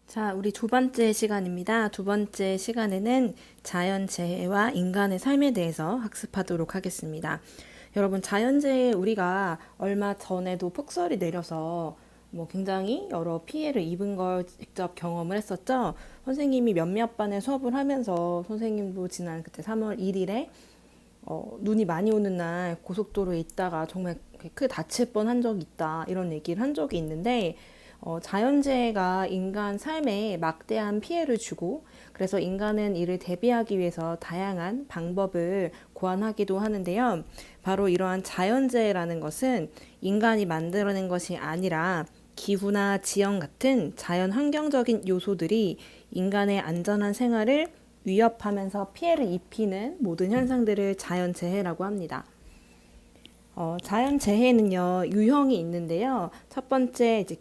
자, 우리 두 번째 시간입니다. 두 번째 시간에는 자연재해와 인간의 삶에 대해서 학습하도록 하겠습니다. 여러분, 자연재해 우리가 얼마 전에도 폭설이 내려서 굉장히 여러 피해를 입은 걸 직접 경험을 했었죠. 선생님이 몇몇 반에 수업을 하면서 선생님도 지난 그때 3월 1일에 눈이 많이 오는 날 고속도로에 있다가 정말 크게 다칠 뻔한 적이 있다. 이런 얘기를 한 적이 있는데 자연재해가 인간 삶에 막대한 피해를 주고 그래서 인간은 이를 대비하기 위해서 다양한 방법을 고안하기도 하는데요. 바로 이러한 자연재해라는 것은 인간이 만들어낸 것이 아니라 기후나 지형 같은 자연 환경적인 요소들이 인간의 안전한 생활을 위협하면서 피해를 입히는 모든 현상들을 자연재해라고 합니다. 자연재해는요, 유형이 있는데요. 첫 번째, 이제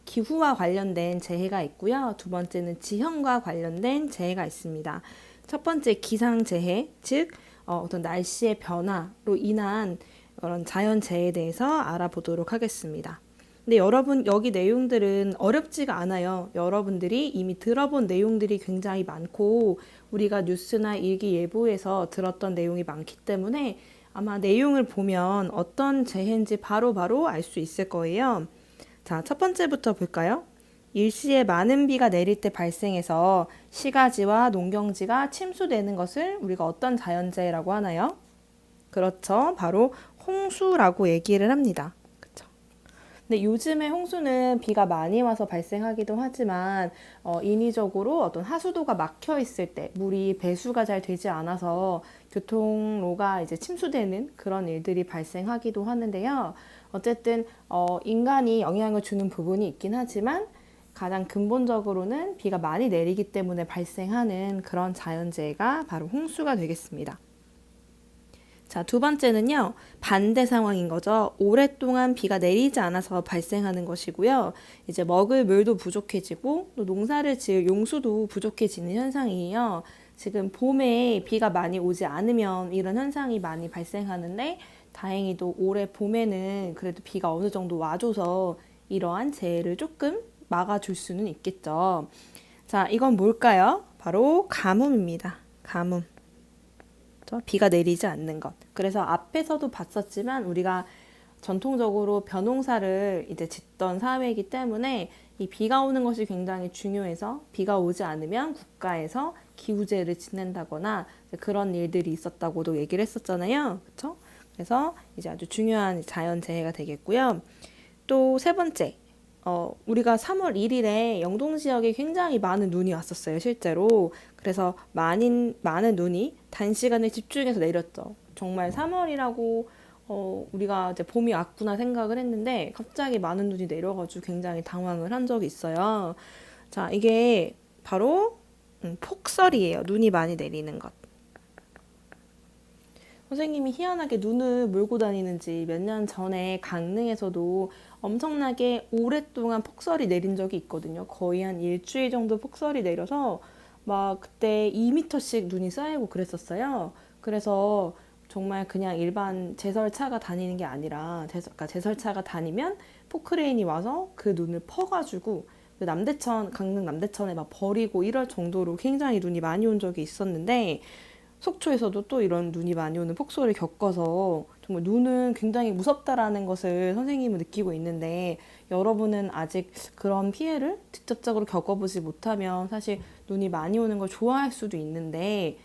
기후와 관련된 재해가 있고요. 두 번째는 지형과 관련된 재해가 있습니다. 첫 번째, 기상재해, 즉, 어떤 날씨의 변화로 인한 그런 자연재해에 대해서 알아보도록 하겠습니다. 근데 여러분, 여기 내용들은 어렵지가 않아요. 여러분들이 이미 들어본 내용들이 굉장히 많고, 우리가 뉴스나 일기예보에서 들었던 내용이 많기 때문에 아마 내용을 보면 어떤 재해인지 바로바로 알 수 있을 거예요. 자, 첫 번째부터 볼까요? 일시에 많은 비가 내릴 때 발생해서 시가지와 농경지가 침수되는 것을 우리가 어떤 자연재해라고 하나요? 그렇죠. 바로 홍수라고 얘기를 합니다. 그쵸? 근데 요즘에 홍수는 비가 많이 와서 발생하기도 하지만 인위적으로 어떤 하수도가 막혀 있을 때 물이 배수가 잘 되지 않아서 교통로가 이제 침수되는 그런 일들이 발생하기도 하는데요. 어쨌든 인간이 영향을 주는 부분이 있긴 하지만 가장 근본적으로는 비가 많이 내리기 때문에 발생하는 그런 자연재해가 바로 홍수가 되겠습니다. 자, 두 번째는요, 반대 상황인 거죠. 오랫동안 비가 내리지 않아서 발생하는 것이고요. 이제 먹을 물도 부족해지고, 또 농사를 지을 용수도 부족해지는 현상이에요. 지금 봄에 비가 많이 오지 않으면 이런 현상이 많이 발생하는데, 다행히도 올해 봄에는 그래도 비가 어느 정도 와줘서 이러한 재해를 조금 막아줄 수는 있겠죠. 자, 이건 뭘까요? 바로 가뭄입니다. 가뭄. 비가 내리지 않는 것. 그래서 앞에서도 봤었지만 우리가 전통적으로 벼농사를 이제 짓던 사회이기 때문에 이 비가 오는 것이 굉장히 중요해서 비가 오지 않으면 국가에서 기후재해를 지낸다거나 그런 일들이 있었다고도 얘기를 했었잖아요. 그렇죠? 그래서 이제 아주 중요한 자연재해가 되겠고요. 또 세 번째, 우리가 3월 1일에 영동 지역에 굉장히 많은 눈이 왔었어요, 실제로. 그래서 많은 눈이 단시간에 집중해서 내렸죠. 정말 3월이라고, 우리가 이제 봄이 왔구나 생각을 했는데, 갑자기 많은 눈이 내려가지고 굉장히 당황을 한 적이 있어요. 자, 이게 바로, 폭설이에요. 눈이 많이 내리는 것. 선생님이 희한하게 눈을 몰고 다니는지 몇 년 전에 강릉에서도 엄청나게 오랫동안 폭설이 내린 적이 있거든요. 거의 한 일주일 정도 폭설이 내려서 막 그때 2m씩 눈이 쌓이고 그랬었어요. 그래서 정말 그냥 일반 제설차가 다니는 게 아니라 그러니까 제설차가 다니면 포크레인이 와서 그 눈을 퍼가지고 그 강릉 남대천에 막 버리고 이럴 정도로 굉장히 눈이 많이 온 적이 있었는데 속초에서도 또 이런 눈이 많이 오는 폭설을 겪어서 정말 눈은 굉장히 무섭다라는 것을 선생님은 느끼고 있는데 여러분은 아직 그런 피해를 직접적으로 겪어보지 못하면 사실 눈이 많이 오는 걸 좋아할 수도 있는데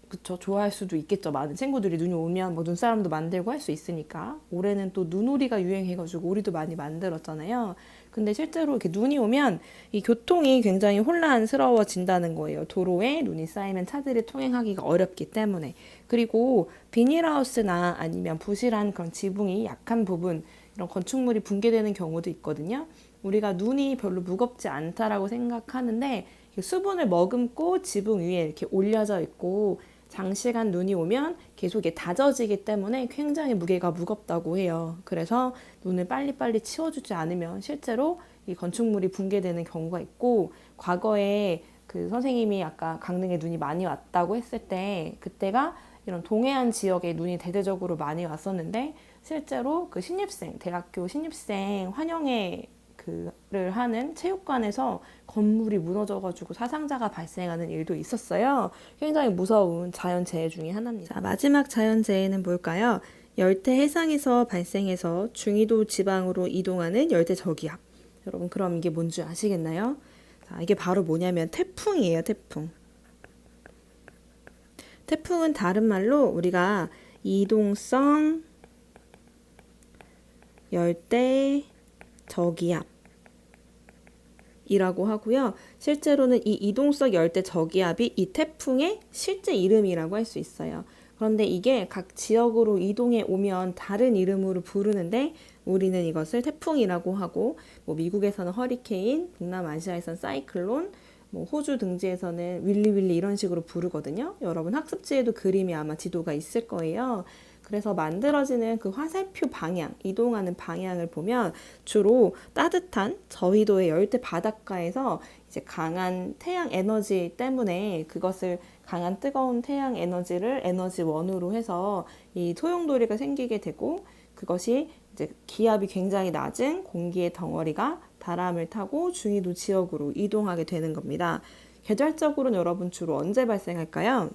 그쵸, 좋아할 수도 있겠죠. 많은 친구들이 눈이 오면 뭐 눈사람도 만들고 할 수 있으니까. 올해는 또 눈오리가 유행해가지고 오리도 많이 만들었잖아요. 근데 실제로 이렇게 눈이 오면 이 교통이 굉장히 혼란스러워진다는 거예요. 도로에 눈이 쌓이면 차들이 통행하기가 어렵기 때문에. 그리고 비닐하우스나 아니면 부실한 그런 지붕이 약한 부분, 이런 건축물이 붕괴되는 경우도 있거든요. 우리가 눈이 별로 무겁지 않다라고 생각하는데 수분을 머금고 지붕 위에 이렇게 올려져 있고 장시간 눈이 오면 계속 이게 다져지기 때문에 굉장히 무게가 무겁다고 해요. 그래서 눈을 빨리빨리 치워주지 않으면 실제로 이 건축물이 붕괴되는 경우가 있고 과거에 그 선생님이 아까 강릉에 눈이 많이 왔다고 했을 때 그때가 이런 동해안 지역에 눈이 대대적으로 많이 왔었는데 실제로 그 대학교 신입생 환영회 그 그를 하는 체육관에서 건물이 무너져가지고 사상자가 발생하는 일도 있었어요. 굉장히 무서운 자연재해 중에 하나입니다. 자, 마지막 자연재해는 뭘까요? 열대 해상에서 발생해서 중위도 지방으로 이동하는 열대 저기압. 여러분 그럼 이게 뭔지 아시겠나요? 자, 이게 바로 뭐냐면 태풍이에요. 태풍. 태풍은 다른 말로 우리가 이동성 열대 저기압 이라고 하고요. 실제로는 이 이동성 열대 저기압이 이 태풍의 실제 이름이라고 할 수 있어요. 그런데 이게 각 지역으로 이동해 오면 다른 이름으로 부르는데 우리는 이것을 태풍이라고 하고, 뭐 미국에서는 허리케인, 동남아시아에서는 사이클론, 뭐 호주 등지에서는 윌리윌리 이런 식으로 부르거든요. 여러분 학습지에도 그림이 아마 지도가 있을 거예요. 그래서 만들어지는 그 화살표 방향, 이동하는 방향을 보면 주로 따뜻한 저위도의 열대 바닷가에서 이제 강한 태양 에너지 때문에 그것을 강한 뜨거운 태양 에너지를 에너지원으로 해서 이 소용돌이가 생기게 되고, 그것이 이제 기압이 굉장히 낮은 공기의 덩어리가 바람을 타고 중위도 지역으로 이동하게 되는 겁니다. 계절적으로는 여러분 주로 언제 발생할까요?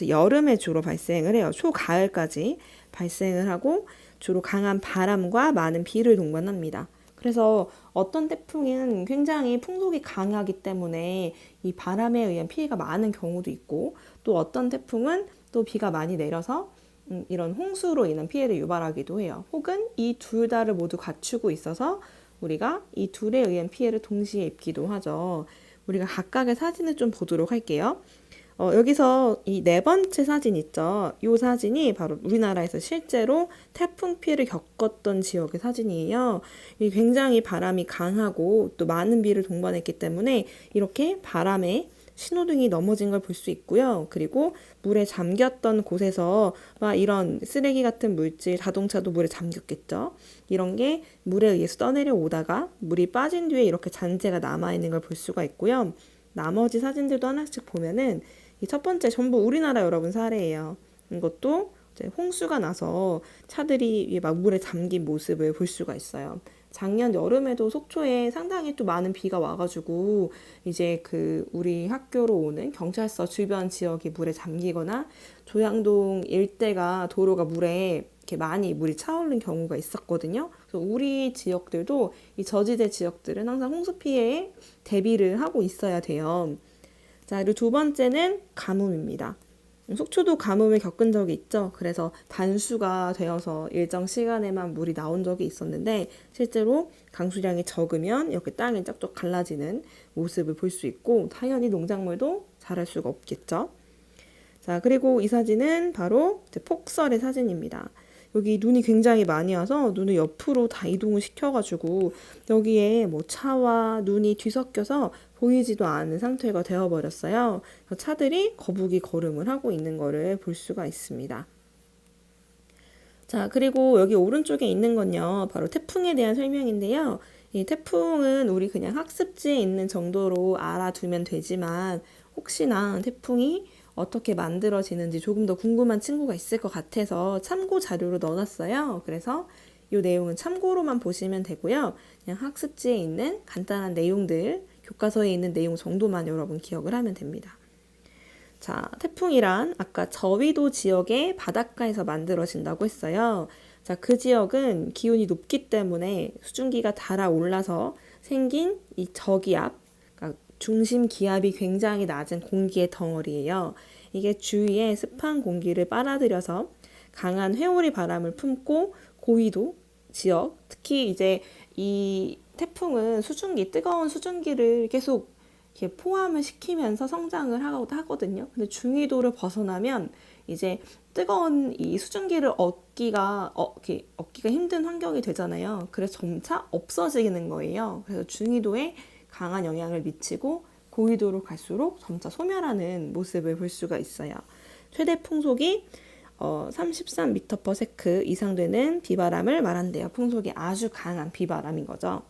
여름에 주로 발생을 해요. 초가을까지 발생을 하고 주로 강한 바람과 많은 비를 동반합니다. 그래서 어떤 태풍은 굉장히 풍속이 강하기 때문에 이 바람에 의한 피해가 많은 경우도 있고, 또 어떤 태풍은 또 비가 많이 내려서 이런 홍수로 인한 피해를 유발하기도 해요. 혹은 이 둘 다를 모두 갖추고 있어서 우리가 이 둘에 의한 피해를 동시에 입기도 하죠. 우리가 각각의 사진을 좀 보도록 할게요. 여기서 이 네 번째 사진 있죠. 이 사진이 바로 우리나라에서 실제로 태풍 피해를 겪었던 지역의 사진이에요. 이 굉장히 바람이 강하고 또 많은 비를 동반했기 때문에 이렇게 바람에 신호등이 넘어진 걸 볼 수 있고요. 그리고 물에 잠겼던 곳에서 막 이런 쓰레기 같은 물질, 자동차도 물에 잠겼겠죠. 이런 게 물에 의해서 떠내려 오다가 물이 빠진 뒤에 이렇게 잔재가 남아있는 걸 볼 수가 있고요. 나머지 사진들도 하나씩 보면은 이 첫 번째 전부 우리나라 여러분 사례예요. 이것도 이제 홍수가 나서 차들이 막 물에 잠긴 모습을 볼 수가 있어요. 작년 여름에도 속초에 상당히 또 많은 비가 와가지고 이제 그 우리 학교로 오는 경찰서 주변 지역이 물에 잠기거나 조양동 일대가 도로가 물에 이렇게 많이 물이 차오른 경우가 있었거든요. 그래서 우리 지역들도 이 저지대 지역들은 항상 홍수 피해에 대비를 하고 있어야 돼요. 자, 그리고 두 번째는 가뭄입니다. 속초도 가뭄을 겪은 적이 있죠. 그래서 단수가 되어서 일정 시간에만 물이 나온 적이 있었는데 실제로 강수량이 적으면 이렇게 땅이 쫙쫙 갈라지는 모습을 볼 수 있고, 당연히 농작물도 자랄 수가 없겠죠. 자, 그리고 이 사진은 바로 이제 폭설의 사진입니다. 여기 눈이 굉장히 많이 와서 눈을 옆으로 다 이동을 시켜가지고 여기에 뭐 차와 눈이 뒤섞여서 보이지도 않는 상태가 되어버렸어요. 차들이 거북이 걸음을 하고 있는 거를 볼 수가 있습니다. 자, 그리고 여기 오른쪽에 있는 건요, 바로 태풍에 대한 설명인데요. 이 태풍은 우리 그냥 학습지에 있는 정도로 알아두면 되지만 혹시나 태풍이 어떻게 만들어지는지 조금 더 궁금한 친구가 있을 것 같아서 참고 자료로 넣어놨어요. 그래서 이 내용은 참고로만 보시면 되고요. 그냥 학습지에 있는 간단한 내용들, 교과서에 있는 내용 정도만 여러분 기억을 하면 됩니다. 자, 태풍이란 아까 저위도 지역의 바닷가에서 만들어진다고 했어요. 자, 그 지역은 기온이 높기 때문에 수증기가 달아올라서 생긴 이 저기압, 그러니까 중심 기압이 굉장히 낮은 공기의 덩어리예요. 이게 주위에 습한 공기를 빨아들여서 강한 회오리 바람을 품고 고위도 지역, 특히 이제 이 태풍은 수증기, 뜨거운 수증기를 계속 이렇게 포함을 시키면서 성장을 하거든요. 근데 중위도를 벗어나면 이제 뜨거운 이 수증기를 얻기가 힘든 환경이 되잖아요. 그래서 점차 없어지는 거예요. 그래서 중위도에 강한 영향을 미치고 고위도로 갈수록 점차 소멸하는 모습을 볼 수가 있어요. 최대 풍속이 33m/s 이상 되는 비바람을 말한대요. 풍속이 아주 강한 비바람인 거죠.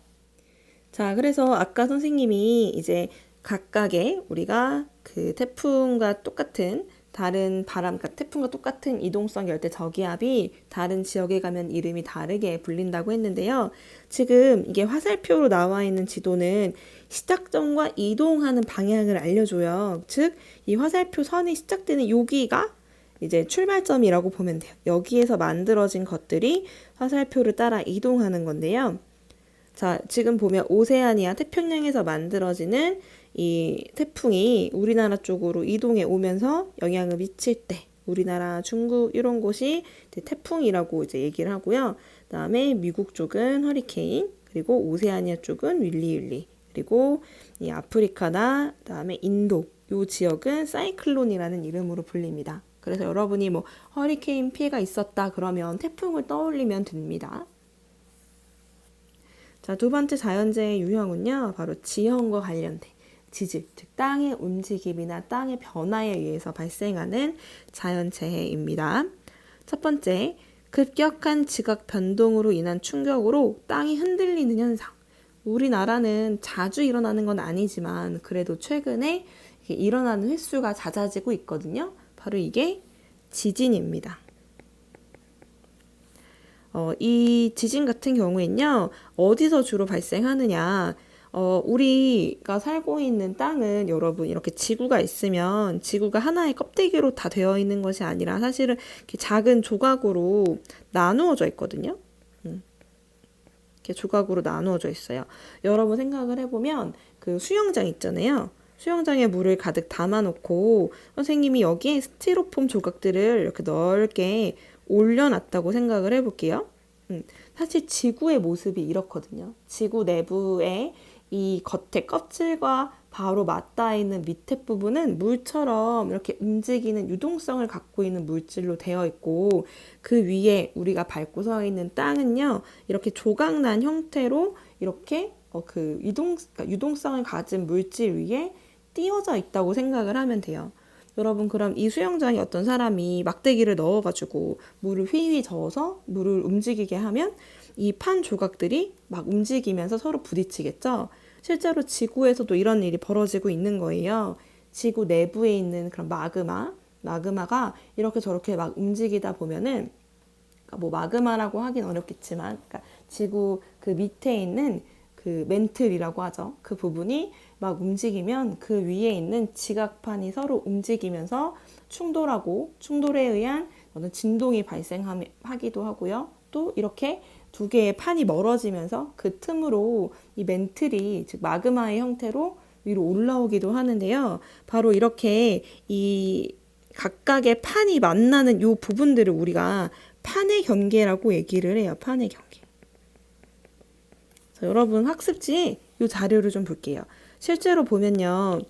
자, 그래서 아까 선생님이 이제 각각의 우리가 그 태풍과 똑같은 다른 바람, 그러니까 태풍과 똑같은 이동성 열대 저기압이 다른 지역에 가면 이름이 다르게 불린다고 했는데요. 지금 이게 화살표로 나와 있는 지도는 시작점과 이동하는 방향을 알려줘요. 즉, 이 화살표 선이 시작되는 여기가 이제 출발점이라고 보면 돼요. 여기에서 만들어진 것들이 화살표를 따라 이동하는 건데요. 자, 지금 보면 오세아니아 태평양에서 만들어지는 이 태풍이 우리나라 쪽으로 이동해 오면서 영향을 미칠 때 우리나라, 중국 이런 곳이 이제 태풍이라고 이제 얘기를 하고요. 그다음에 미국 쪽은 허리케인, 그리고 오세아니아 쪽은 윌리, 그리고 이 아프리카나 그다음에 인도 요 지역은 사이클론이라는 이름으로 불립니다. 그래서 여러분이 뭐 허리케인 피해가 있었다 그러면 태풍을 떠올리면 됩니다. 자, 두 번째 자연재해 유형은요, 바로 지형과 관련된 지질, 즉 땅의 움직임이나 땅의 변화에 의해서 발생하는 자연재해입니다. 첫 번째, 급격한 지각 변동으로 인한 충격으로 땅이 흔들리는 현상. 우리나라는 자주 일어나는 건 아니지만 그래도 최근에 일어나는 횟수가 잦아지고 있거든요. 바로 이게 지진입니다. 이 지진 같은 경우에는요, 어디서 주로 발생하느냐, 우리가 살고 있는 땅은 여러분 이렇게 지구가 있으면 지구가 하나의 껍데기로 다 되어 있는 것이 아니라 사실은 이렇게 작은 조각으로 나누어져 있거든요. 이렇게 조각으로 나누어져 있어요. 여러분 생각을 해보면 그 수영장 있잖아요. 수영장에 물을 가득 담아놓고 선생님이 여기에 스티로폼 조각들을 이렇게 넓게 올려놨다고 생각을 해볼게요. 사실 지구의 모습이 이렇거든요. 지구 내부에 이 겉에 껍질과 바로 맞닿아 있는 밑에 부분은 물처럼 이렇게 움직이는 유동성을 갖고 있는 물질로 되어 있고 그 위에 우리가 밟고 서 있는 땅은요, 이렇게 조각난 형태로 이렇게 그러니까 유동성을 가진 물질 위에 띄워져 있다고 생각을 하면 돼요. 여러분, 그럼 이 수영장에 어떤 사람이 막대기를 넣어가지고 물을 휘휘 저어서 물을 움직이게 하면 이 판 조각들이 막 움직이면서 서로 부딪히겠죠? 실제로 지구에서도 이런 일이 벌어지고 있는 거예요. 지구 내부에 있는 그런 마그마가 이렇게 저렇게 막 움직이다 보면은, 그러니까 뭐 마그마라고 하긴 어렵겠지만, 그러니까 지구 그 밑에 있는 그 멘틀이라고 하죠. 그 부분이 막 움직이면 그 위에 있는 지각판이 서로 움직이면서 충돌에 의한 어떤 진동이 발생하기도 하고요. 또 이렇게 두 개의 판이 멀어지면서 그 틈으로 이 멘틀이, 즉 마그마의 형태로 위로 올라오기도 하는데요. 바로 이렇게 이 각각의 판이 만나는 이 부분들을 우리가 판의 경계라고 얘기를 해요. 판의 경계. 자, 여러분 학습지에 이 자료를 좀 볼게요. 실제로 보면요,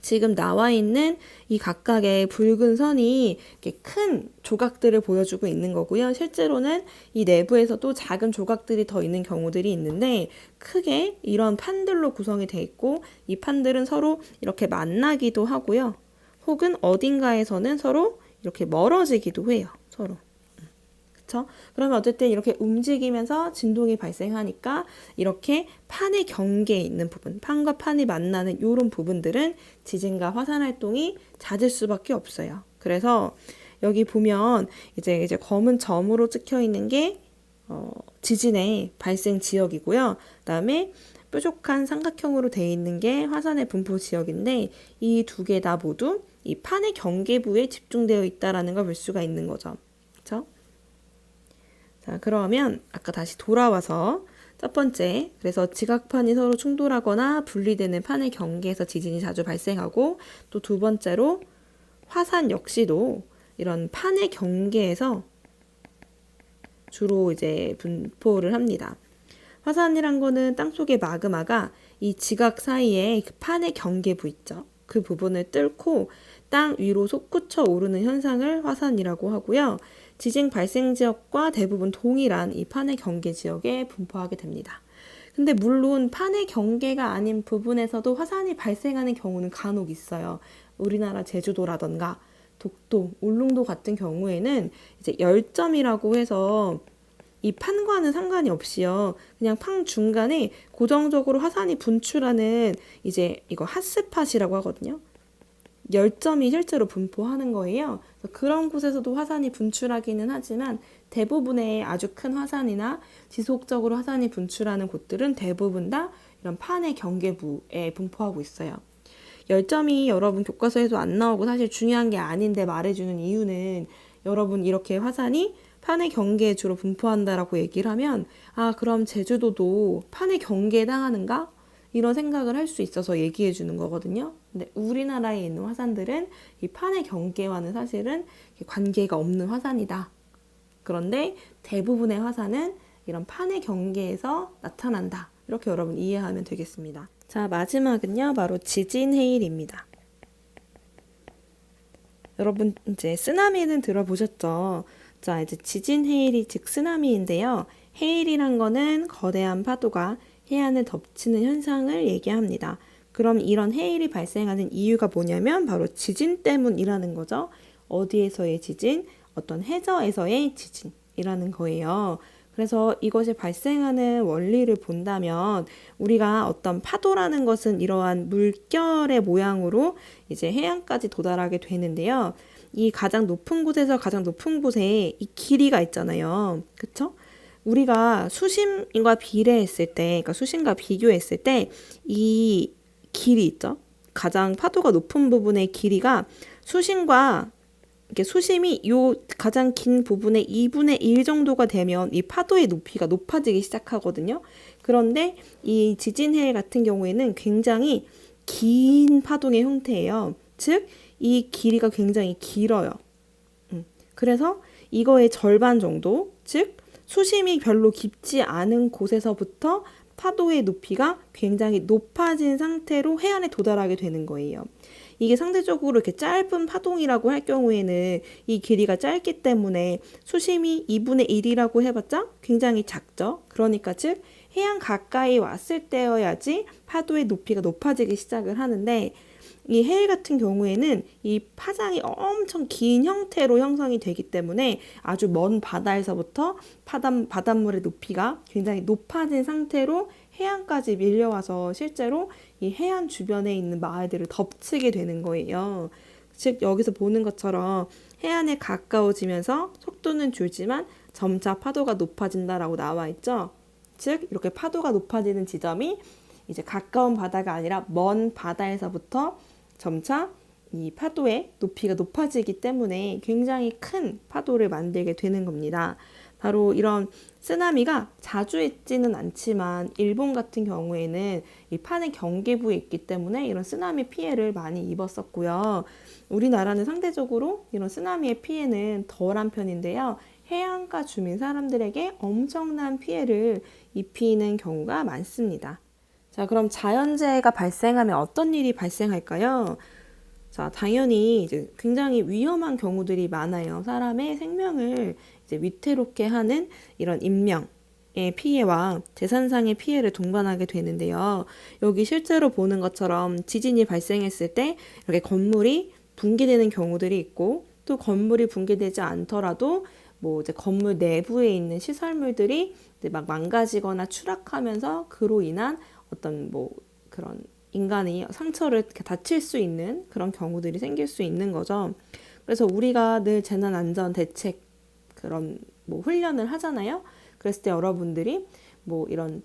지금 나와 있는 이 각각의 붉은 선이 이렇게 큰 조각들을 보여주고 있는 거고요. 실제로는 이 내부에서도 작은 조각들이 더 있는 경우들이 있는데 크게 이런 판들로 구성이 되어 있고 이 판들은 서로 이렇게 만나기도 하고요. 혹은 어딘가에서는 서로 이렇게 멀어지기도 해요. 서로. 그쵸? 그러면 어쨌든 이렇게 움직이면서 진동이 발생하니까 이렇게 판의 경계에 있는 부분, 판과 판이 만나는 이런 부분들은 지진과 화산 활동이 잦을 수밖에 없어요. 그래서 여기 보면 이제 검은 점으로 찍혀 있는 게 지진의 발생 지역이고요. 그다음에 뾰족한 삼각형으로 되어 있는 게 화산의 분포 지역인데 이 두 개 다 모두 이 판의 경계부에 집중되어 있다라는 걸 볼 수가 있는 거죠. 그렇죠? 자, 그러면 아까 다시 돌아와서 첫 번째, 그래서 지각판이 서로 충돌하거나 분리되는 판의 경계에서 지진이 자주 발생하고, 또 두 번째로 화산 역시도 이런 판의 경계에서 주로 이제 분포를 합니다. 화산이란 거는 땅속의 마그마가 이 지각 사이에 그 판의 경계부 있죠. 그 부분을 뚫고 땅 위로 솟구쳐 오르는 현상을 화산이라고 하고요. 지진 발생 지역과 대부분 동일한 이 판의 경계 지역에 분포하게 됩니다. 근데 물론 판의 경계가 아닌 부분에서도 화산이 발생하는 경우는 간혹 있어요. 우리나라 제주도라던가 독도, 울릉도 같은 경우에는 이제 열점이라고 해서 이 판과는 상관이 없이요. 그냥 판 중간에 고정적으로 화산이 분출하는 이제 이거 핫스팟이라고 하거든요. 열점이 실제로 분포하는 거예요. 그런 곳에서도 화산이 분출하기는 하지만 대부분의 아주 큰 화산이나 지속적으로 화산이 분출하는 곳들은 대부분 다 이런 판의 경계부에 분포하고 있어요. 열점이 여러분 교과서에도 안 나오고 사실 중요한 게 아닌데 말해주는 이유는 여러분 이렇게 화산이 판의 경계에 주로 분포한다라고 얘기를 하면 아 그럼 제주도도 판의 경계에 해당하는가? 이런 생각을 할 수 있어서 얘기해 주는 거거든요. 근데 우리나라에 있는 화산들은 이 판의 경계와는 사실은 관계가 없는 화산이다. 그런데 대부분의 화산은 이런 판의 경계에서 나타난다. 이렇게 여러분 이해하면 되겠습니다. 자, 마지막은요. 바로 지진 해일입니다. 여러분 이제 쓰나미는 들어보셨죠? 자, 이제 지진 해일이 즉 쓰나미인데요. 해일이란 거는 거대한 파도가 해안을 덮치는 현상을 얘기합니다. 그럼 이런 해일이 발생하는 이유가 뭐냐면 바로 지진 때문이라는 거죠. 어디에서의 지진? 어떤 해저에서의 지진이라는 거예요. 그래서 이것이 발생하는 원리를 본다면 우리가 어떤 파도라는 것은 이러한 물결의 모양으로 이제 해안까지 도달하게 되는데요. 이 가장 높은 곳에서 가장 높은 곳에 이 길이가 있잖아요. 그쵸? 우리가 수심과 비례했을 때, 그러니까 수심과 비교했을 때 이 길이 있죠. 가장 파도가 높은 부분의 길이가 수심과 이렇게 수심이 요 가장 긴 부분의 2분의 1 정도가 되면 이 파도의 높이가 높아지기 시작하거든요. 그런데 이 지진해 같은 경우에는 굉장히 긴 파동의 형태예요. 즉, 이 길이가 굉장히 길어요. 그래서 이거의 절반 정도, 즉 수심이 별로 깊지 않은 곳에서부터 파도의 높이가 굉장히 높아진 상태로 해안에 도달하게 되는 거예요. 이게 상대적으로 이렇게 짧은 파동이라고 할 경우에는 이 길이가 짧기 때문에 수심이 2분의 1이라고 해봤자 굉장히 작죠. 그러니까 즉 해안 가까이 왔을 때여야지 파도의 높이가 높아지기 시작을 하는데 이 해일 같은 경우에는 이 파장이 엄청 긴 형태로 형성이 되기 때문에 아주 먼 바다에서부터 바닷물의 높이가 굉장히 높아진 상태로 해안까지 밀려와서 실제로 이 해안 주변에 있는 마을들을 덮치게 되는 거예요. 즉 여기서 보는 것처럼 해안에 가까워지면서 속도는 줄지만 점차 파도가 높아진다라고 나와 있죠. 즉 이렇게 파도가 높아지는 지점이 이제 가까운 바다가 아니라 먼 바다에서부터 점차 이 파도의 높이가 높아지기 때문에 굉장히 큰 파도를 만들게 되는 겁니다. 바로 이런 쓰나미가 자주 있지는 않지만 일본 같은 경우에는 이 판의 경계부에 있기 때문에 이런 쓰나미 피해를 많이 입었었고요. 우리나라는 상대적으로 이런 쓰나미의 피해는 덜한 편인데요. 해안가 주민 사람들에게 엄청난 피해를 입히는 경우가 많습니다. 자, 그럼 자연재해가 발생하면 어떤 일이 발생할까요? 자, 당연히 이제 굉장히 위험한 경우들이 많아요. 사람의 생명을 이제 위태롭게 하는 이런 인명의 피해와 재산상의 피해를 동반하게 되는데요. 여기 실제로 보는 것처럼 지진이 발생했을 때 이렇게 건물이 붕괴되는 경우들이 있고 또 건물이 붕괴되지 않더라도 뭐 이제 건물 내부에 있는 시설물들이 이제 막 망가지거나 추락하면서 그로 인한 어떤 뭐 그런 인간이 상처를 다칠 수 있는 그런 경우들이 생길 수 있는 거죠. 그래서 우리가 늘 재난안전 대책 그런 뭐 훈련을 하잖아요. 그랬을 때 여러분들이 뭐 이런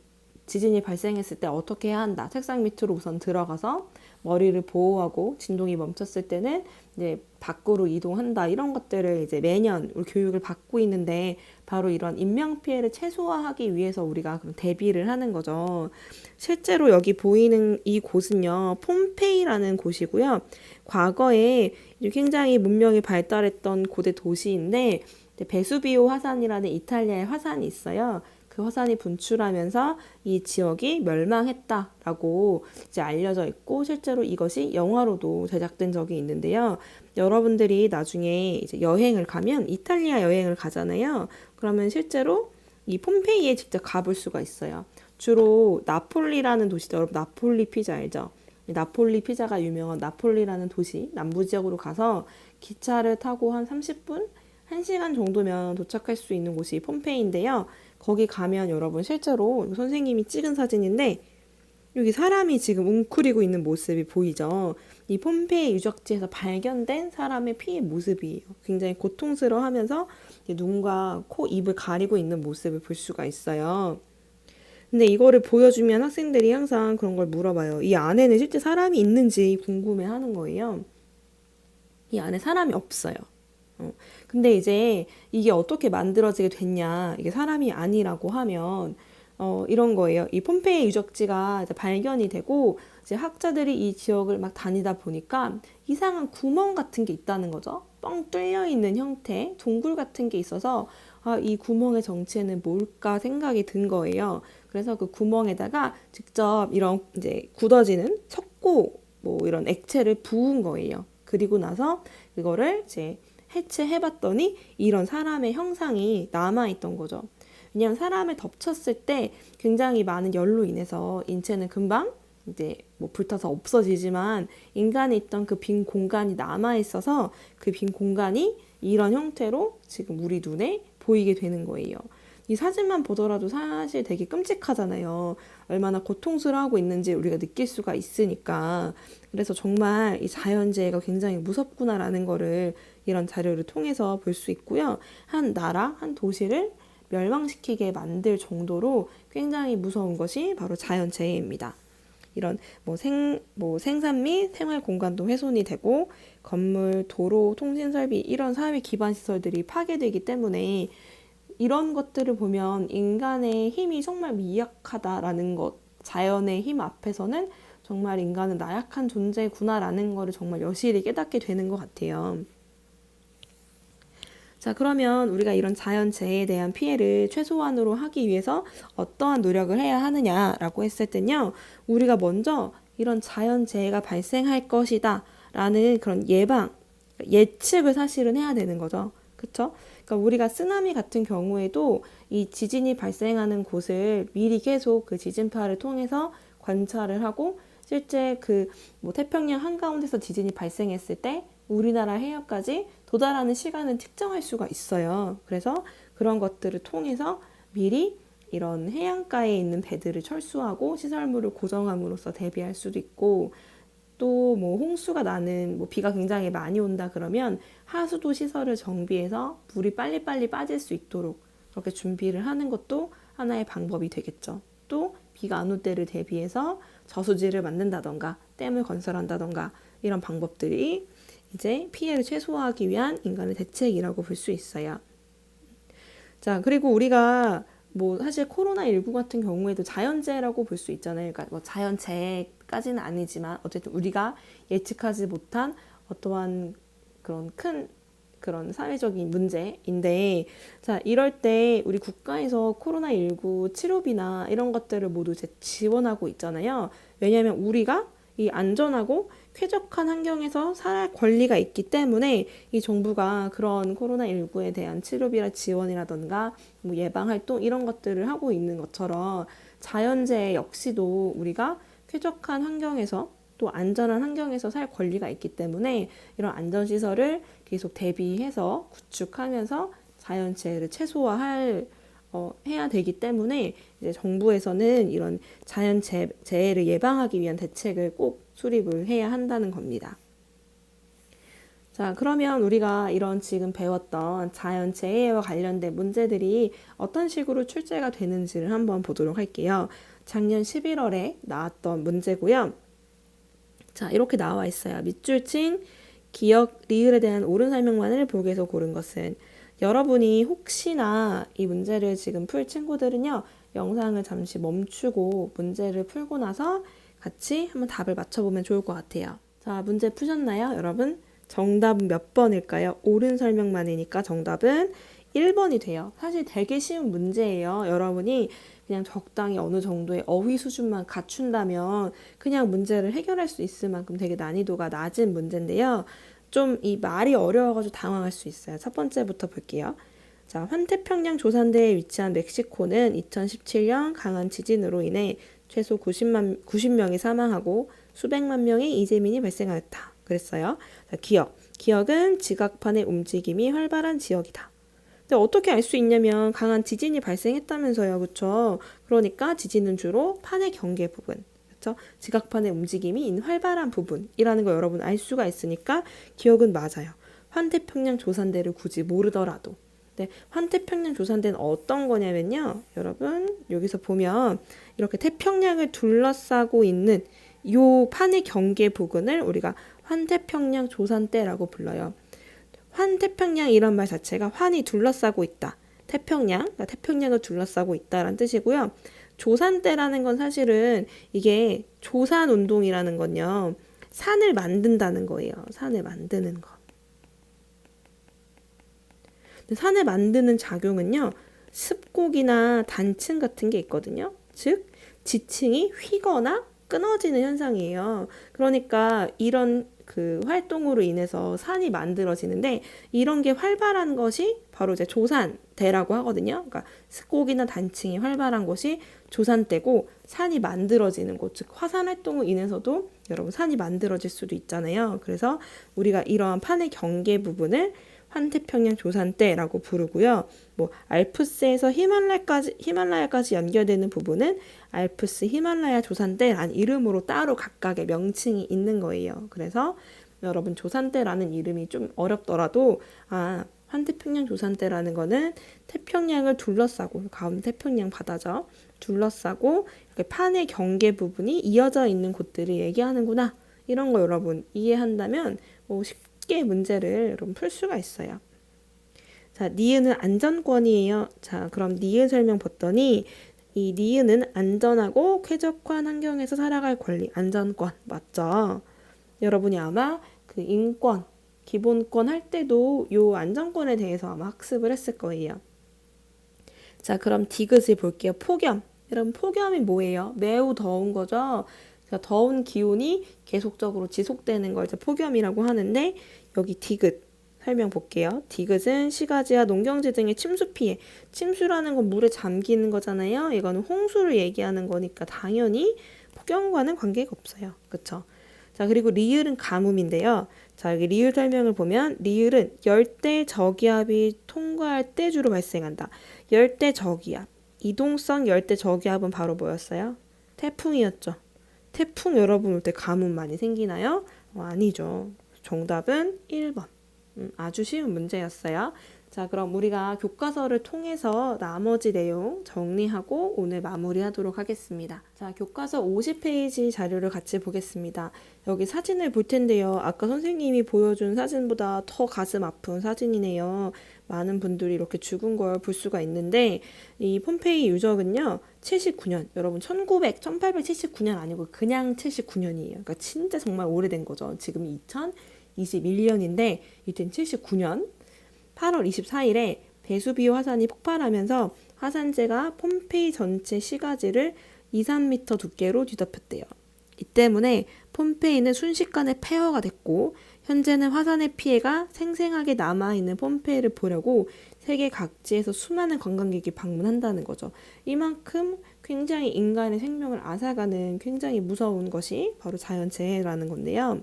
지진이 발생했을 때 어떻게 해야 한다. 책상 밑으로 우선 들어가서 머리를 보호하고 진동이 멈췄을 때는 이제 밖으로 이동한다. 이런 것들을 이제 매년 우리 교육을 받고 있는데 바로 이런 인명 피해를 최소화하기 위해서 우리가 그럼 대비를 하는 거죠. 실제로 여기 보이는 이 곳은요. 폼페이라는 곳이고요. 과거에 굉장히 문명이 발달했던 고대 도시인데 베수비오 화산이라는 이탈리아의 화산이 있어요. 그 화산이 분출하면서 이 지역이 멸망했다라고 이제 알려져 있고 실제로 이것이 영화로도 제작된 적이 있는데요. 여러분들이 나중에 이제 여행을 가면 이탈리아 여행을 가잖아요. 그러면 실제로 이 폼페이에 직접 가볼 수가 있어요. 주로 나폴리라는 도시죠. 여러분 나폴리 피자 알죠? 나폴리 피자가 유명한 나폴리라는 도시 남부 지역으로 가서 기차를 타고 한 30분? 1시간 정도면 도착할 수 있는 곳이 폼페이인데요. 거기 가면 여러분 실제로 선생님이 찍은 사진인데 여기 사람이 지금 웅크리고 있는 모습이 보이죠. 이 폼페이 유적지에서 발견된 사람의 피의 모습이에요. 굉장히 고통스러워하면서 눈과 코, 입을 가리고 있는 모습을 볼 수가 있어요. 근데 이거를 보여주면 학생들이 항상 그런 걸 물어봐요. 이 안에는 실제 사람이 있는지 궁금해하는 거예요. 이 안에 사람이 없어요. 근데 이제 이게 어떻게 만들어지게 됐냐, 이게 사람이 아니라고 하면 이런 거예요. 이 폼페이 유적지가 이제 발견이 되고 이제 학자들이 이 지역을 막 다니다 보니까 이상한 구멍 같은 게 있다는 거죠. 뻥 뚫려 있는 형태, 동굴 같은 게 있어서 이 구멍의 정체는 뭘까 생각이 든 거예요. 그래서 그 구멍에다가 직접 이런 이제 굳어지는 석고 뭐 이런 액체를 부은 거예요. 그리고 나서 그거를 이제 해체해봤더니 이런 사람의 형상이 남아있던 거죠. 왜냐하면 사람을 덮쳤을 때 굉장히 많은 열로 인해서 인체는 금방 이제 뭐 불타서 없어지지만 인간이 있던 그 빈 공간이 남아있어서 그 빈 공간이 이런 형태로 지금 우리 눈에 보이게 되는 거예요. 이 사진만 보더라도 사실 되게 끔찍하잖아요. 얼마나 고통스러워하고 있는지 우리가 느낄 수가 있으니까. 그래서 정말 이 자연재해가 굉장히 무섭구나라는 거를 이런 자료를 통해서 볼 수 있고요. 한 나라, 한 도시를 멸망시키게 만들 정도로 굉장히 무서운 것이 바로 자연재해입니다. 이런 뭐 생산 및 생활 공간도 훼손이 되고 건물, 도로, 통신 설비 이런 사회 기반 시설들이 파괴되기 때문에 이런 것들을 보면 인간의 힘이 정말 미약하다라는 것, 자연의 힘 앞에서는 정말 인간은 나약한 존재구나라는 거를 정말 여실히 깨닫게 되는 것 같아요. 자, 그러면 우리가 이런 자연재해에 대한 피해를 최소한으로 하기 위해서 어떠한 노력을 해야 하느냐라고 했을 때는요, 우리가 먼저 이런 자연재해가 발생할 것이다 라는 그런 예측을 사실은 해야 되는 거죠. 그쵸? 그러니까 우리가 쓰나미 같은 경우에도 이 지진이 발생하는 곳을 미리 계속 그 지진파를 통해서 관찰을 하고 실제 그 뭐 태평양 한가운데서 지진이 발생했을 때 우리나라 해역까지 도달하는 시간은 측정할 수가 있어요. 그래서 그런 것들을 통해서 미리 이런 해안가에 있는 배들을 철수하고 시설물을 고정함으로써 대비할 수도 있고 또 뭐 홍수가 나는 뭐 비가 굉장히 많이 온다 그러면 하수도 시설을 정비해서 물이 빨리빨리 빠질 수 있도록 그렇게 준비를 하는 것도 하나의 방법이 되겠죠. 또 비가 안 올 때를 대비해서 저수지를 만든다던가 댐을 건설한다던가 이런 방법들이 이제 피해를 최소화하기 위한 인간의 대책이라고 볼 수 있어요. 자, 그리고 우리가 뭐 사실 코로나19 같은 경우에도 자연재해라고 볼 수 있잖아요. 그러니까 뭐 자연재해까지는 아니지만 어쨌든 우리가 예측하지 못한 어떠한 그런 큰 그런 사회적인 문제인데, 자, 이럴 때 우리 국가에서 코로나19 치료비나 이런 것들을 모두 지원하고 있잖아요. 왜냐하면 우리가 이 안전하고 쾌적한 환경에서 살 권리가 있기 때문에 이 정부가 그런 코로나19에 대한 치료비나 지원이라던가 뭐 예방활동 이런 것들을 하고 있는 것처럼 자연재해 역시도 우리가 쾌적한 환경에서 또 안전한 환경에서 살 권리가 있기 때문에 이런 안전시설을 계속 대비해서 구축하면서 자연재해를 해야 되기 때문에 이제 정부에서는 이런 자연재해를 예방하기 위한 대책을 꼭 수립을 해야 한다는 겁니다. 자, 그러면 우리가 이런 지금 배웠던 자연재해와 관련된 문제들이 어떤 식으로 출제가 되는지를 한번 보도록 할게요. 작년 11월에 나왔던 문제고요. 자, 이렇게 나와 있어요. 밑줄 친 기억, 리을에 대한 옳은 설명만을 보기에서 고른 것은 여러분이 혹시나 이 문제를 지금 풀 친구들은요, 영상을 잠시 멈추고 문제를 풀고 나서 같이 한번 답을 맞춰보면 좋을 것 같아요. 자, 문제 푸셨나요, 여러분? 정답은 몇 번일까요? 옳은 설명만이니까 정답은 1번이 돼요. 사실 되게 쉬운 문제예요. 여러분이 그냥 적당히 어느 정도의 어휘 수준만 갖춘다면 그냥 문제를 해결할 수 있을 만큼 되게 난이도가 낮은 문제인데요. 좀 이 말이 어려워가지고 당황할 수 있어요. 첫 번째부터 볼게요. 자, 환태평양 조산대에 위치한 멕시코는 2017년 강한 지진으로 인해 최소 90명이 사망하고 수백만 명의 이재민이 발생하였다. 그랬어요. 자, 기억은 지각판의 움직임이 활발한 지역이다. 근데 어떻게 알 수 있냐면 강한 지진이 발생했다면서요. 그렇죠? 그러니까 지진은 주로 판의 경계 부분. 그쵸? 지각판의 움직임이 활발한 부분이라는 거 여러분 알 수가 있으니까 기억은 맞아요. 환태평양 조산대를 굳이 모르더라도. 네, 환태평양 조산대는 어떤 거냐면요. 여러분 여기서 보면 이렇게 태평양을 둘러싸고 있는 요 판의 경계 부근을 우리가 환태평양 조산대라고 불러요. 환태평양 이런 말 자체가 환이 둘러싸고 있다. 태평양, 그러니까 태평양을 둘러싸고 있다라는 뜻이고요. 조산대라는 건 사실은 이게 조산운동이라는 건요. 산을 만든다는 거예요. 산을 만드는 거. 산을 만드는 작용은요. 습곡이나 단층 같은 게 있거든요. 즉 지층이 휘거나 끊어지는 현상이에요. 그러니까 이런 그 활동으로 인해서 산이 만들어지는데 이런 게 활발한 것이 바로 이제 조산대라고 하거든요. 그러니까 습곡이나 단층이 활발한 것이 조산대고 산이 만들어지는 곳, 즉 화산 활동으로 인해서도 여러분 산이 만들어질 수도 있잖아요. 그래서 우리가 이러한 판의 경계 부분을 환태평양 조산대라고 부르고요. 뭐 알프스에서 히말라야까지 연결되는 부분은 알프스 히말라야 조산대라는 이름으로 따로 각각의 명칭이 있는 거예요. 그래서 여러분 조산대라는 이름이 좀 어렵더라도 환태평양 조산대라는 거는 태평양을 둘러싸고 가운데 태평양 바다죠. 둘러싸고 이렇게 판의 경계 부분이 이어져 있는 곳들을 얘기하는구나. 이런 거 여러분 이해한다면 쉽게 문제를 여러분 풀 수가 있어요. 자, 니은은 안전권이에요. 자, 그럼 니은 설명 봤더니 이 니은은 안전하고 쾌적한 환경에서 살아갈 권리, 안전권 맞죠? 여러분이 아마 그 인권, 기본권 할 때도 요 안전권에 대해서 아마 학습을 했을 거예요. 자, 그럼 디귿을 볼게요. 폭염. 여러분 폭염이 뭐예요? 매우 더운 거죠. 그러니까 더운 기온이 계속적으로 지속되는 걸 이제 폭염이라고 하는데 여기 디귿 설명 볼게요. 디귿은 시가지와 농경지 등의 침수 피해. 침수라는 건 물에 잠기는 거잖아요. 이거는 홍수를 얘기하는 거니까 당연히 폭염과는 관계가 없어요. 그쵸? 자, 그리고 리을은 가뭄인데요. 자, 여기 리을 설명을 보면 리을은 열대 저기압이 통과할 때 주로 발생한다. 열대 저기압. 이동성 열대 저기압은 바로 뭐였어요? 태풍이었죠. 태풍 여러분 올 때 가뭄 많이 생기나요? 아니죠. 정답은 1번. 아주 쉬운 문제였어요. 자, 그럼 우리가 교과서를 통해서 나머지 내용 정리하고 오늘 마무리하도록 하겠습니다. 자, 교과서 50페이지 자료를 같이 보겠습니다. 여기 사진을 볼 텐데요. 아까 선생님이 보여준 사진보다 더 가슴 아픈 사진이네요. 많은 분들이 이렇게 죽은 걸 볼 수가 있는데 이 폼페이 유적은요. 79년, 여러분 1879년 아니고 그냥 79년이에요. 그러니까 진짜 정말 오래된 거죠. 지금 2021년인데 이땐 79년 8월 24일에 베수비오 화산이 폭발하면서 화산재가 폼페이 전체 시가지를 2, 3m 두께로 뒤덮였대요. 이 때문에 폼페이는 순식간에 폐허가 됐고 현재는 화산의 피해가 생생하게 남아있는 폼페이를 보려고 세계 각지에서 수많은 관광객이 방문한다는 거죠. 이만큼 굉장히 인간의 생명을 앗아가는 굉장히 무서운 것이 바로 자연재해라는 건데요.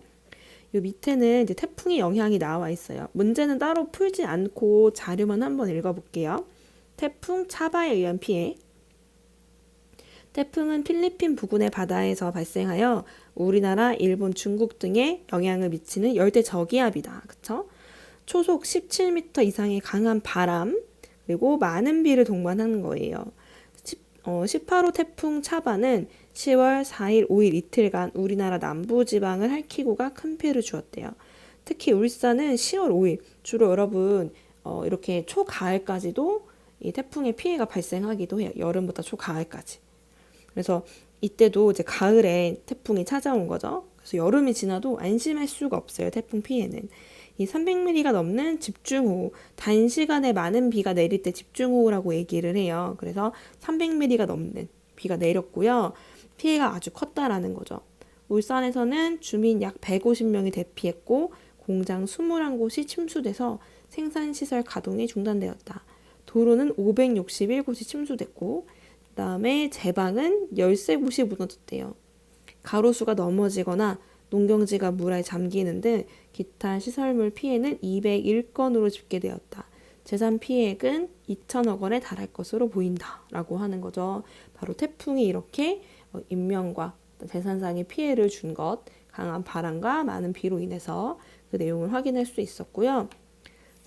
이 밑에는 이제 태풍의 영향이 나와 있어요. 문제는 따로 풀지 않고 자료만 한번 읽어볼게요. 태풍 차바에 의한 피해. 태풍은 필리핀 부근의 바다에서 발생하여 우리나라, 일본, 중국 등에 영향을 미치는 열대 저기압이다. 그쵸? 초속 17m 이상의 강한 바람, 그리고 많은 비를 동반하는 거예요. 18호 태풍 차바는 10월 4일, 5일 이틀간 우리나라 남부지방을 핥히고가 큰 피해를 주었대요. 특히 울산은 10월 5일, 주로 여러분 이렇게 초가을까지도 이 태풍의 피해가 발생하기도 해요. 여름부터 초가을까지. 그래서 이때도 이제 가을에 태풍이 찾아온 거죠. 그래서 여름이 지나도 안심할 수가 없어요. 태풍 피해는. 이 300mm가 넘는 집중호우, 단시간에 많은 비가 내릴 때 집중호우라고 얘기를 해요. 그래서 300mm가 넘는 비가 내렸고요. 피해가 아주 컸다라는 거죠. 울산에서는 주민 약 150명이 대피했고 공장 21곳이 침수돼서 생산시설 가동이 중단되었다. 도로는 561곳이 침수됐고 그 다음에 제방은 13곳이 무너졌대요. 가로수가 넘어지거나 농경지가 물에 잠기는 등 기타 시설물 피해는 201건으로 집계되었다. 재산 피해액은 2천억 원에 달할 것으로 보인다 라고 하는 거죠. 바로 태풍이 이렇게 인명과 재산상의 피해를 준 것, 강한 바람과 많은 비로 인해서 그 내용을 확인할 수 있었고요.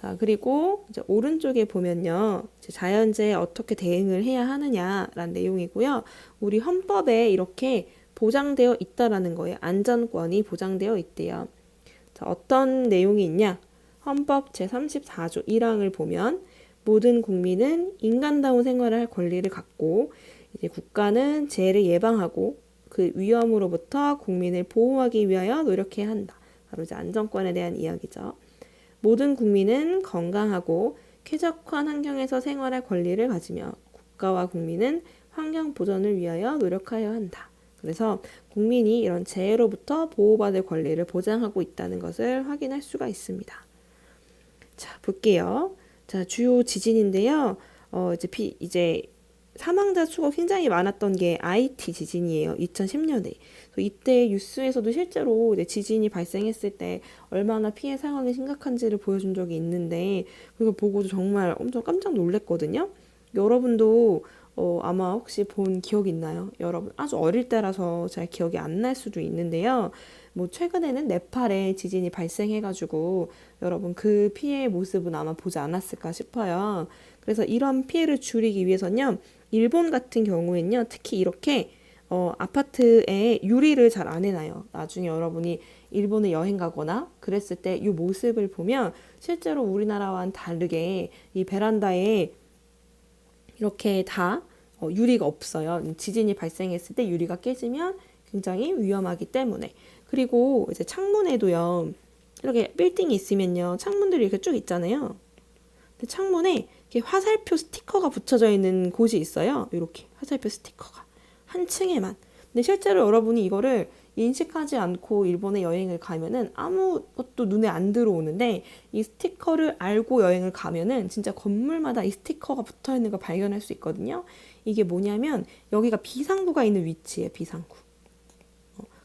자, 그리고 이제 오른쪽에 보면요. 이제 자연재해에 어떻게 대응을 해야 하느냐라는 내용이고요. 우리 헌법에 이렇게 보장되어 있다라는 거예요. 안전권이 보장되어 있대요. 자, 어떤 내용이 있냐? 헌법 제34조 1항을 보면 모든 국민은 인간다운 생활을 할 권리를 갖고 이제 국가는 재해를 예방하고 그 위험으로부터 국민을 보호하기 위하여 노력해야 한다. 바로 이제 안전권에 대한 이야기죠. 모든 국민은 건강하고 쾌적한 환경에서 생활할 권리를 가지며 국가와 국민은 환경 보전을 위하여 노력하여야 한다. 그래서 국민이 이런 재해로부터 보호받을 권리를 보장하고 있다는 것을 확인할 수가 있습니다. 자, 볼게요. 자, 주요 지진인데요. 이제 사망자 수가 굉장히 많았던 게 IT 지진이에요. 2010년에. 이때 뉴스에서도 실제로 이제 지진이 발생했을 때 얼마나 피해 상황이 심각한지를 보여준 적이 있는데 그거 보고도 정말 엄청 깜짝 놀랐거든요. 여러분도 아마 혹시 본 기억 있나요? 여러분 아주 어릴 때라서 잘 기억이 안 날 수도 있는데요. 뭐 최근에는 네팔에 지진이 발생해가지고 여러분 그 피해의 모습은 아마 보지 않았을까 싶어요. 그래서 이런 피해를 줄이기 위해서는요. 일본 같은 경우에는요. 특히 이렇게 아파트에 유리를 잘 안 해놔요. 나중에 여러분이 일본에 여행 가거나 그랬을 때 이 모습을 보면 실제로 우리나라와는 다르게 이 베란다에 이렇게 다 유리가 없어요. 지진이 발생했을 때 유리가 깨지면 굉장히 위험하기 때문에. 그리고 이제 창문에도요. 이렇게 빌딩이 있으면요. 창문들이 이렇게 쭉 있잖아요. 근데 창문에 이렇게 화살표 스티커가 붙여져 있는 곳이 있어요. 이렇게 화살표 스티커가 한 층에만. 근데 실제로 여러분이 이거를 인식하지 않고 일본에 여행을 가면은 아무것도 눈에 안 들어오는데 이 스티커를 알고 여행을 가면은 진짜 건물마다 이 스티커가 붙어 있는 걸 발견할 수 있거든요. 이게 뭐냐면 여기가 비상구가 있는 위치예요. 비상구.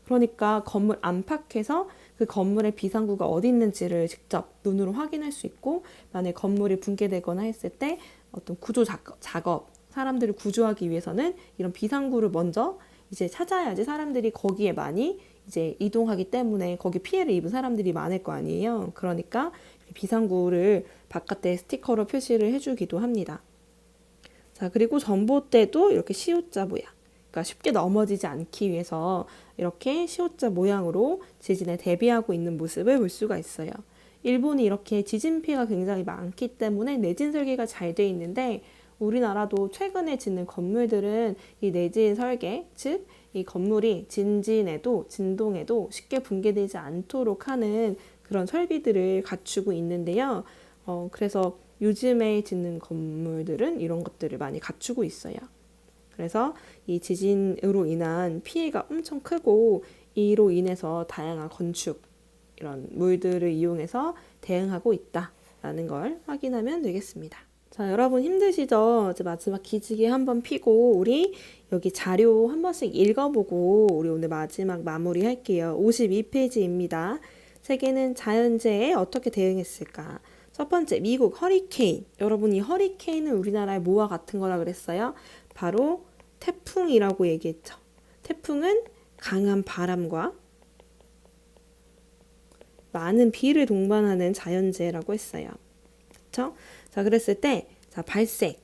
그러니까 건물 안팎에서 그 건물의 비상구가 어디 있는지를 직접 눈으로 확인할 수 있고 만약 건물이 붕괴되거나 했을 때 어떤 구조 작업, 사람들을 구조하기 위해서는 이런 비상구를 먼저 이제 찾아야지 사람들이 거기에 많이 이제 이동하기 때문에 거기 피해를 입은 사람들이 많을 거 아니에요. 그러니까 비상구를 바깥에 스티커로 표시를 해주기도 합니다. 자, 그리고 전봇대도 이렇게 시옷자 모양. 그러니까 쉽게 넘어지지 않기 위해서 이렇게 시옷자 모양으로 지진에 대비하고 있는 모습을 볼 수가 있어요. 일본이 이렇게 지진 피해가 굉장히 많기 때문에 내진 설계가 잘 돼 있는데 우리나라도 최근에 짓는 건물들은 이 내진 설계, 즉 이 건물이 진진에도 진동에도 쉽게 붕괴되지 않도록 하는 그런 설비들을 갖추고 있는데요. 그래서 요즘에 짓는 건물들은 이런 것들을 많이 갖추고 있어요. 그래서 이 지진으로 인한 피해가 엄청 크고 이로 인해서 다양한 건축 이런 물들을 이용해서 대응하고 있다라는 걸 확인하면 되겠습니다. 자, 여러분 힘드시죠? 이제 마지막 기지개 한번 펴고 우리 여기 자료 한 번씩 읽어보고 우리 오늘 마지막 마무리 할게요. 52페이지입니다. 세계는 자연재해에 어떻게 대응했을까? 첫 번째, 미국 허리케인. 여러분 이 허리케인은 우리나라의 뭐와 같은 거라 그랬어요? 바로 태풍이라고 얘기했죠. 태풍은 강한 바람과 많은 비를 동반하는 자연재해라고 했어요. 그렇죠? 자, 그랬을 때 자, 발생.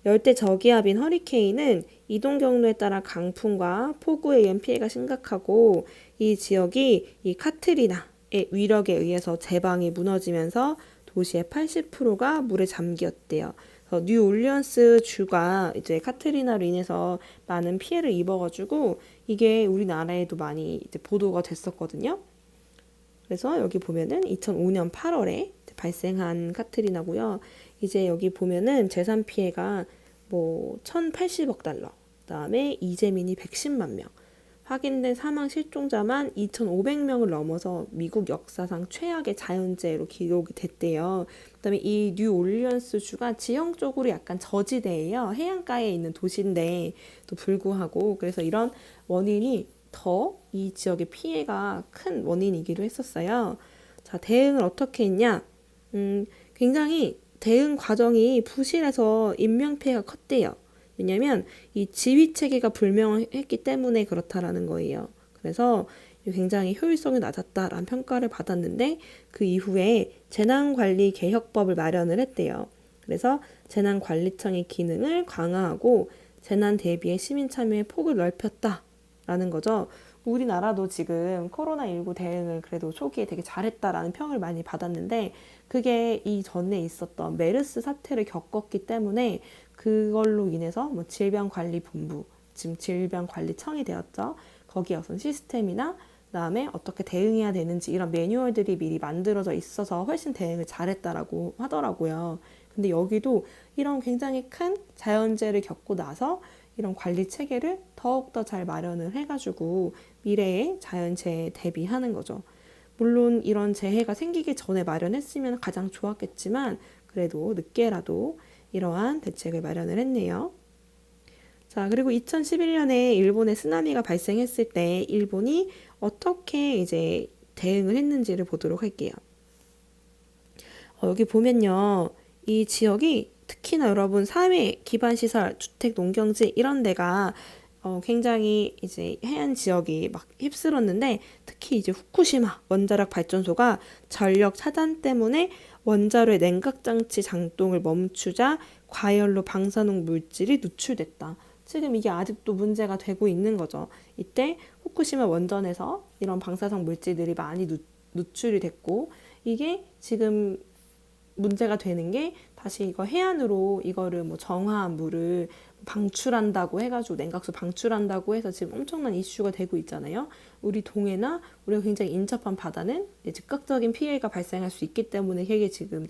열대 저기압인 허리케인은 이동 경로에 따라 강풍과 폭우에 의한 피해가 심각하고 이 지역이 이 카트리나의 위력에 의해서 제방이 무너지면서 도시의 80%가 물에 잠겼대요. 뉴 올리언스 주가 이제 카트리나로 인해서 많은 피해를 입어가지고 이게 우리나라에도 많이 이제 보도가 됐었거든요. 그래서 여기 보면은 2005년 8월에 발생한 카트리나고요. 이제 여기 보면은 재산 피해가 뭐 1,080억 달러, 그다음에 이재민이 110만 명, 확인된 사망 실종자만 2,500명을 넘어서 미국 역사상 최악의 자연재해로 기록이 됐대요. 그다음에 이 뉴 올리언스 주가 지형적으로 약간 저지대예요. 해안가에 있는 도시인데 또 불구하고 그래서 이런 원인이 더 이 지역의 피해가 큰 원인이기도 했었어요. 자, 대응을 어떻게 했냐? 굉장히 대응 과정이 부실해서 인명피해가 컸대요. 왜냐면 이 지휘 체계가 불명했기 때문에 그렇다라는 거예요. 그래서 굉장히 효율성이 낮았다라는 평가를 받았는데 그 이후에 재난관리 개혁법을 마련을 했대요. 그래서 재난관리청의 기능을 강화하고 재난 대비의 시민 참여의 폭을 넓혔다라는 거죠. 우리나라도 지금 코로나19 대응을 그래도 초기에 되게 잘했다라는 평을 많이 받았는데 그게 이전에 있었던 메르스 사태를 겪었기 때문에 그걸로 인해서 뭐 질병관리본부, 지금 질병관리청이 되었죠. 거기에 어떤 시스템이나 그다음에 어떻게 대응해야 되는지 이런 매뉴얼들이 미리 만들어져 있어서 훨씬 대응을 잘했다라고 하더라고요. 근데 여기도 이런 굉장히 큰 자연재해를 겪고 나서 이런 관리 체계를 더욱더 잘 마련을 해가지고 미래의 자연재해에 대비하는 거죠. 물론 이런 재해가 생기기 전에 마련했으면 가장 좋았겠지만 그래도 늦게라도 이러한 대책을 마련을 했네요. 자, 그리고 2011년에 일본에 쓰나미가 발생했을 때 일본이 어떻게 이제 대응을 했는지를 보도록 할게요. 여기 보면요. 이 지역이 특히나 여러분 사회 기반 시설, 주택, 농경지 이런 데가 굉장히 이제 해안 지역이 막 휩쓸었는데 특히 이제 후쿠시마 원자력 발전소가 전력 차단 때문에 원자로의 냉각 장치 작동을 멈추자 과열로 방사능 물질이 누출됐다. 지금 이게 아직도 문제가 되고 있는 거죠. 이때 후쿠시마 원전에서 이런 방사성 물질들이 많이 누출이 됐고 이게 지금 문제가 되는 게 다시 이거 해안으로 이거를 뭐 정화한 물을 방출한다고 해가지고 냉각수 방출한다고 해서 지금 엄청난 이슈가 되고 있잖아요. 우리 동해나 우리가 굉장히 인접한 바다는 즉각적인 피해가 발생할 수 있기 때문에 이게 지금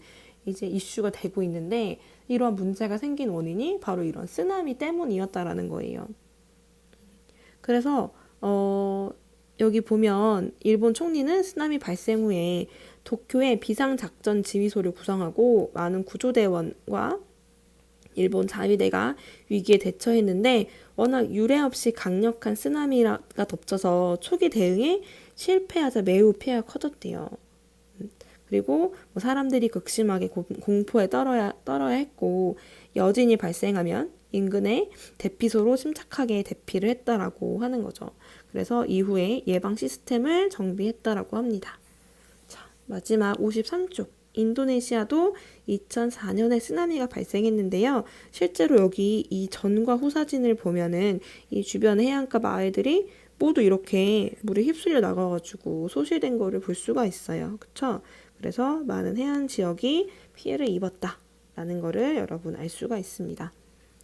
이제 이슈가 되고 있는데 이러한 문제가 생긴 원인이 바로 이런 쓰나미 때문이었다라는 거예요. 그래서 여기 보면 일본 총리는 쓰나미 발생 후에 도쿄의 비상작전 지휘소를 구성하고 많은 구조대원과 일본 자위대가 위기에 대처했는데 워낙 유례 없이 강력한 쓰나미가 덮쳐서 초기 대응에 실패하자 매우 피해가 커졌대요. 그리고 뭐 사람들이 극심하게 공포에 떨어야 했고 여진이 발생하면 인근의 대피소로 침착하게 대피를 했다라고 하는 거죠. 그래서 이후에 예방 시스템을 정비했다라고 합니다. 자, 마지막 53쪽. 인도네시아도 2004년에 쓰나미가 발생했는데요. 실제로 여기 이 전과 후 사진을 보면은 이 주변 해안가 마을들이 모두 이렇게 물에 휩쓸려 나가가지고 소실된 거를 볼 수가 있어요. 그쵸? 그래서 많은 해안 지역이 피해를 입었다라는 거를 여러분 알 수가 있습니다.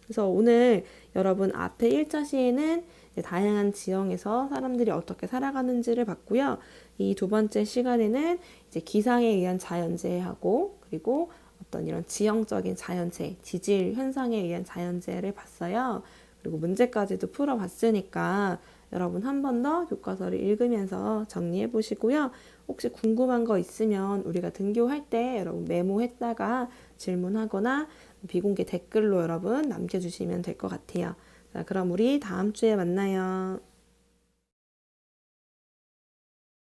그래서 오늘 여러분 앞에 1차 시에는 다양한 지형에서 사람들이 어떻게 살아가는지를 봤고요. 이 두 번째 시간에는 이제 기상에 의한 자연재해하고 그리고 어떤 이런 지형적인 자연재해, 지질 현상에 의한 자연재해를 봤어요. 그리고 문제까지도 풀어봤으니까 여러분 한 번 더 교과서를 읽으면서 정리해 보시고요. 혹시 궁금한 거 있으면 우리가 등교할 때 여러분 메모했다가 질문하거나 비공개 댓글로 여러분 남겨주시면 될 것 같아요. 자, 그럼 우리 다음 주에 만나요.